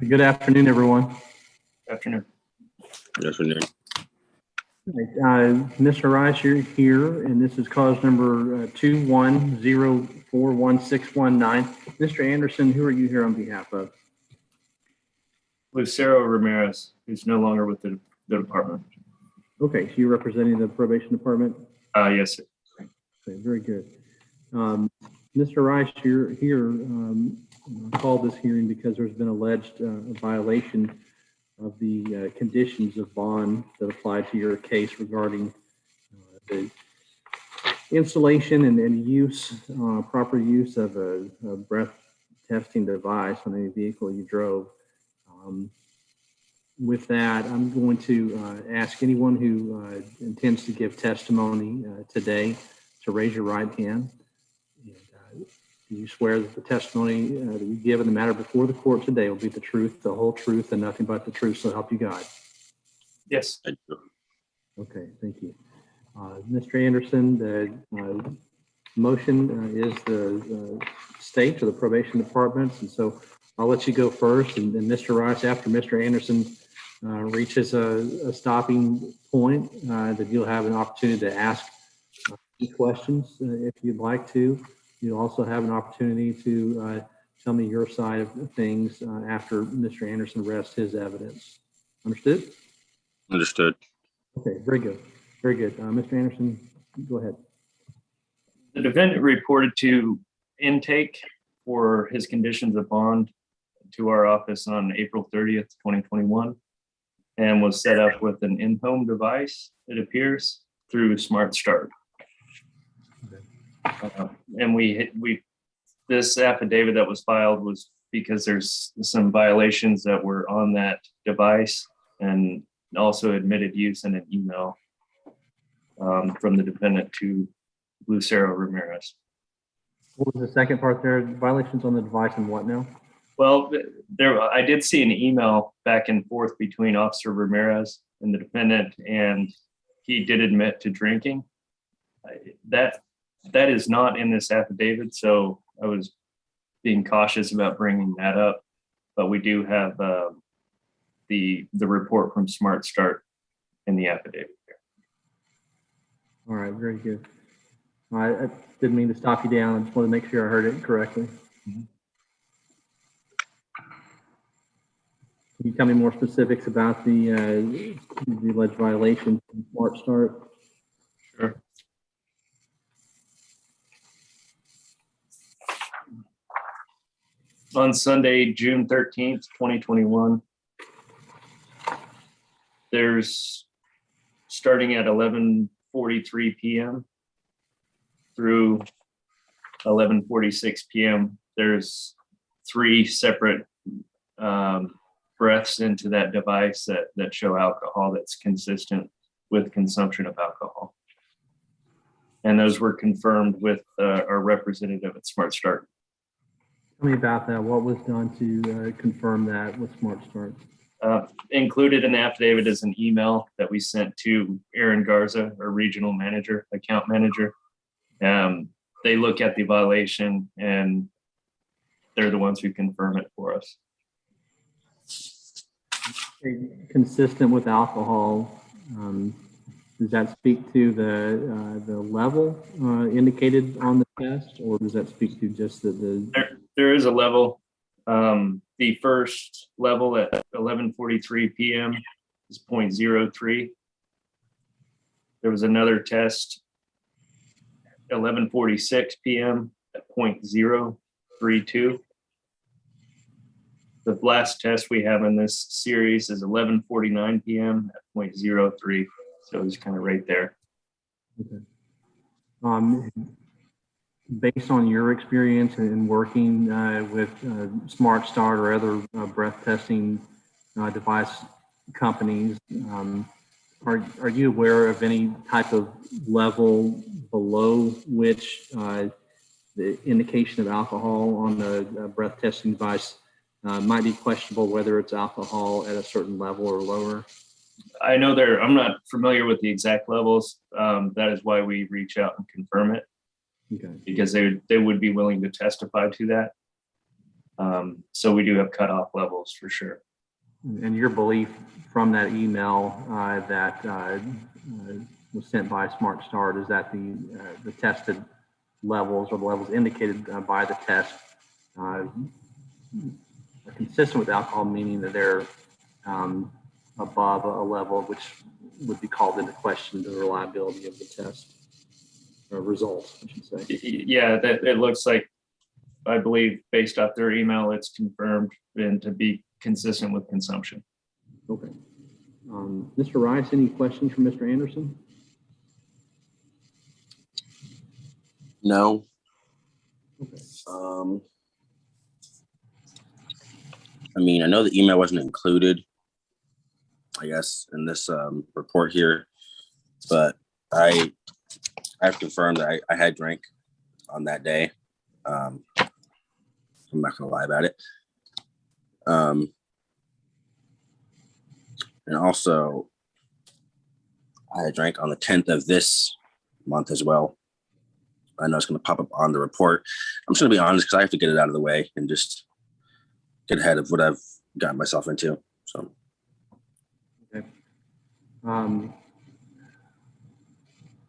Good afternoon, everyone. Afternoon. Good afternoon. Mr. Rice, you're here, and this is cause number 210411619. Mr. Anderson, who are you here on behalf of? Lucero Ramirez, who's no longer with the department. Okay, so you're representing the probation department? Yes, sir. Okay, very good. Mr. Rice, you're here. I called this hearing because there's been alleged violation of the conditions of bond that apply to your case regarding the installation and use, proper use of a breath testing device on any vehicle you drove. With that, I'm going to ask anyone who intends to give testimony today to raise your right hand. And, do you swear that the testimony that you give in the matter before the court today will be the truth, the whole truth, and nothing but the truth, so help you God? Yes. I do. Okay, thank you. Mr. Anderson, the motion is the state or the probation departments, and so I'll let you go first, and then Mr. Rice, after Mr. Anderson reaches a stopping point, that you'll have an opportunity to ask questions if you'd like to. You'll also have an opportunity to tell me your side of things after Mr. Anderson rests his evidence. Understood? Understood. Okay, very good. Very good. Mr. Anderson, go ahead. The defendant reported to intake for his conditions of bond to our office on April 30th, 2021, and was set up with an in-home device, it appears, through Smart Start. And this affidavit that was filed was because there's some violations that were on that device, and also admitted use in an email from the defendant to Lucero Ramirez. What was the second part there? Violations on the device and what now? Well, I did see an email back and forth between Officer Ramirez and the defendant, and he did admit to drinking. That is not in this affidavit, so I was being cautious about bringing that up. But we do have the report from Smart Start in the affidavit here. All right, very good. All right, I didn't mean to stop you down. I just want to make sure I heard it correctly. Mm-hmm. Can you tell me more specifics about the alleged violation from Smart Start? Sure. On Sunday, June 13th, 2021, there's starting at 11:43 p.m. through 11:46 p.m. There's 3 separate breaths into that device that show alcohol that's consistent with consumption of alcohol. And those were confirmed with our representative at Smart Start. Tell me about that. What was done to confirm that with Smart Start? Included in the affidavit is an email that we sent to Aaron Garza, our regional manager, account manager. They look at the violation and they're the ones who confirm it for us. Consistent with alcohol, does that speak to the level indicated on the test, or does that speak to just There is a level. The first level at 11:43 p.m. is 0.03. There was another test 11:46 p.m. at 0.032. The last test we have in this series is 11:49 p.m. at 0.03. So it's kind of right there. Okay. Based on your experience in working with Smart Start or other breath testing device companies, are you aware of any type of level below which the indication of alcohol on the breath testing device might be questionable, whether it's alcohol at a certain level or lower? I know I'm not familiar with the exact levels. That is why we reach out and confirm it. Okay. because they would be willing to testify to that. So we do have cutoff levels for sure. And your belief from that email that was sent by Smart Start is that the tested levels or the levels indicated by the test are consistent with alcohol, meaning that they're above a level which would be called into question the reliability of the test results, I should say. Yeah, that it looks like, I believe, based off their email, it's confirmed and to be consistent with consumption. Okay. Mr. Rice, any questions from Mr. Anderson? No. Okay. I mean, I know the email wasn't included, I guess, in this report here, but I've confirmed that I had drank on that day. I'm not gonna lie about it. And also, I had drank on the 10th of this month as well. I know it's going to pop up on the report. I'm just going to be honest because I have to get it out of the way and just get ahead of what I've gotten myself into. So, Okay.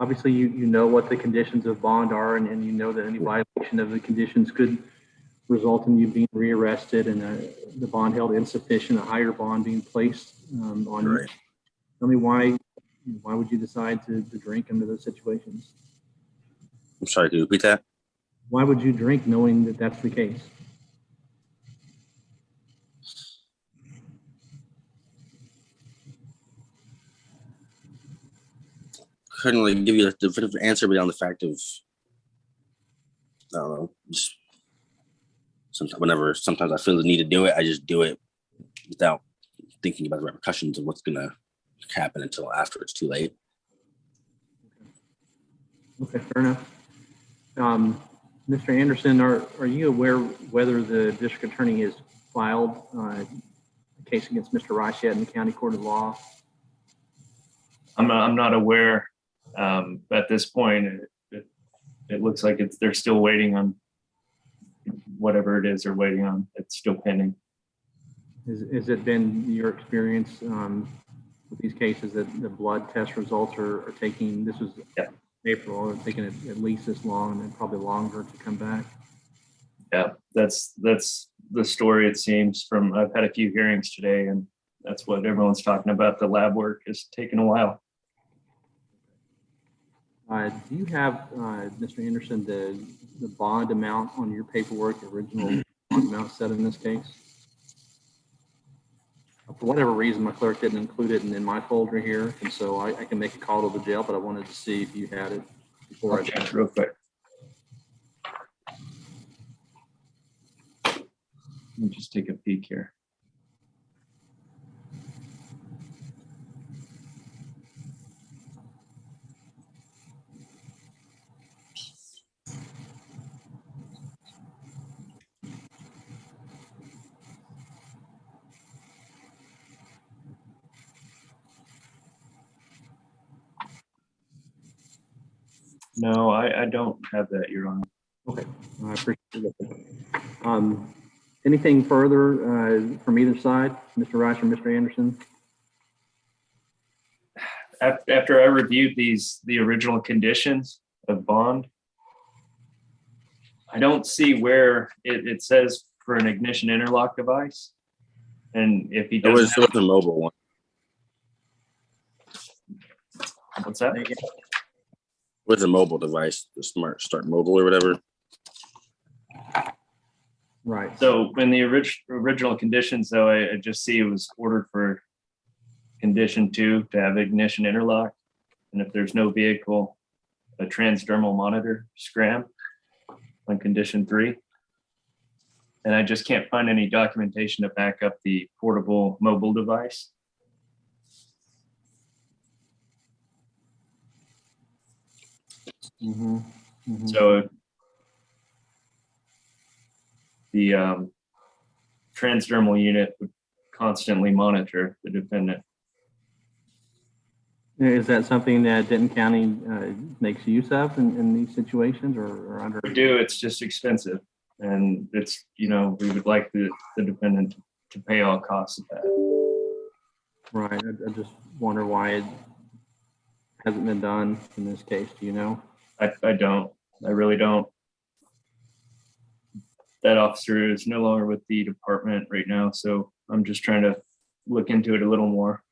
Obviously, you know what the conditions of bond are, and you know that any violation of the conditions could result in you being rearrested and the bond held insufficient, a higher bond being placed on you. right. Tell me why would you decide to drink under those situations? I'm sorry, can you repeat that? Why would you drink knowing that that's the case? Couldn't really give you a definitive answer beyond the fact of, I don't know, just sometimes I feel the need to do it, I just do it without thinking about the repercussions of what's going to happen until after it's too late. Okay, fair enough. Mr. Anderson, are you aware whether the district attorney has filed a case against Mr. Rice yet in the county court of law? I'm not aware at this point. It looks like they're still waiting on whatever it is they're waiting on. It's still pending. Has it been your experience with these cases that the blood test results are taking, this was April, taking at least this long and probably longer to come back? Yeah, that's the story, it seems. From I've had a few hearings today, and that's what everyone's talking about. The lab work is taking a while. Do you have, Mr. Anderson, the bond amount on your paperwork, the original bond amount set in this case? For whatever reason, my clerk didn't include it in my folder here, and so I can make a call to the jail, but I wanted to see if you had it before I'll check real quick. Let me just take a peek here. No, I don't have that, Your Honor. Okay, I appreciate it. Anything further from either side, Mr. Rice or Mr. Anderson? After I reviewed the original conditions of bond, I don't see where it says for an ignition interlock device. And if he It doesn't was a mobile one. what's that? It was a mobile device, the Smart Start Mobile or whatever. Right. So in the original conditions, though, I just see it was ordered for condition 2 to have ignition interlock. And if there's no vehicle, a transdermal monitor scram on condition 3. And I just can't find any documentation to back up the portable mobile device. Mm-hmm. Mm-hmm. So the transdermal unit would constantly monitor the defendant. Is that something that Denton County makes use of in these situations or under? We do, it's just expensive. And it's, we would like the dependent to pay all costs of that. Right. I just wonder why it hasn't been done in this case. Do you know? I don't. I really don't. That officer is no longer with the department right now, so I'm just trying to look into it a little more.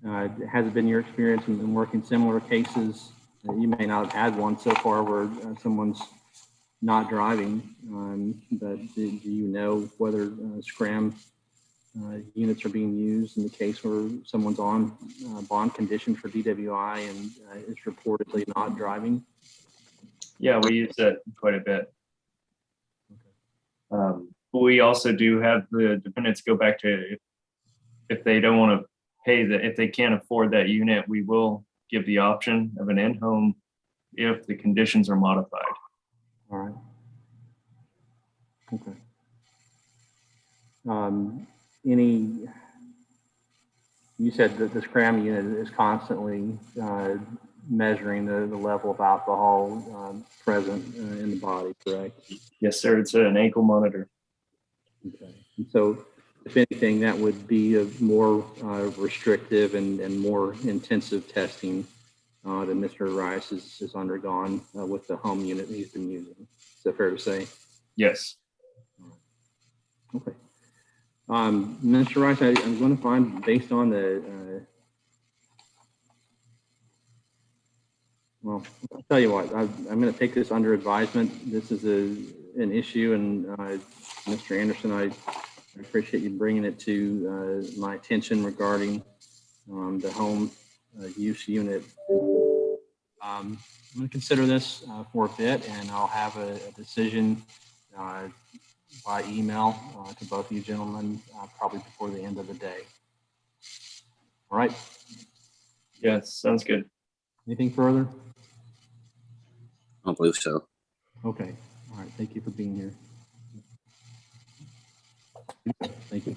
Has it been your experience in working similar cases? You may not have had one so far where someone's not driving, but do you know whether scram units are being used in the case where someone's on bond condition for DWI and is reportedly not driving? Yeah, we use that quite a bit. We also do have the dependents go back to if they don't want to pay if they can't afford that unit, we will give the option of an in-home if the conditions are modified. All right. Okay. You said that the scram unit is constantly measuring the level of alcohol present in the body, correct? Yes, sir. It's an ankle monitor. Okay. And so, if anything, that would be a more restrictive and more intensive testing than Mr. Rice has undergone with the home unit he's been using. Is that fair to say? Yes. Okay. Mr. Rice, I'm going to find, based on the, well, I'll tell you what, I'm going to take this under advisement. This is an issue, and Mr. Anderson, I appreciate you bringing it to my attention regarding the home use unit. I'm going to consider this for a bit, and I'll have a decision by email to both of you gentlemen probably before the end of the day. All right. Yes, sounds good. Anything further? I don't believe so. Okay. All right. Thank you for being here. Thank you.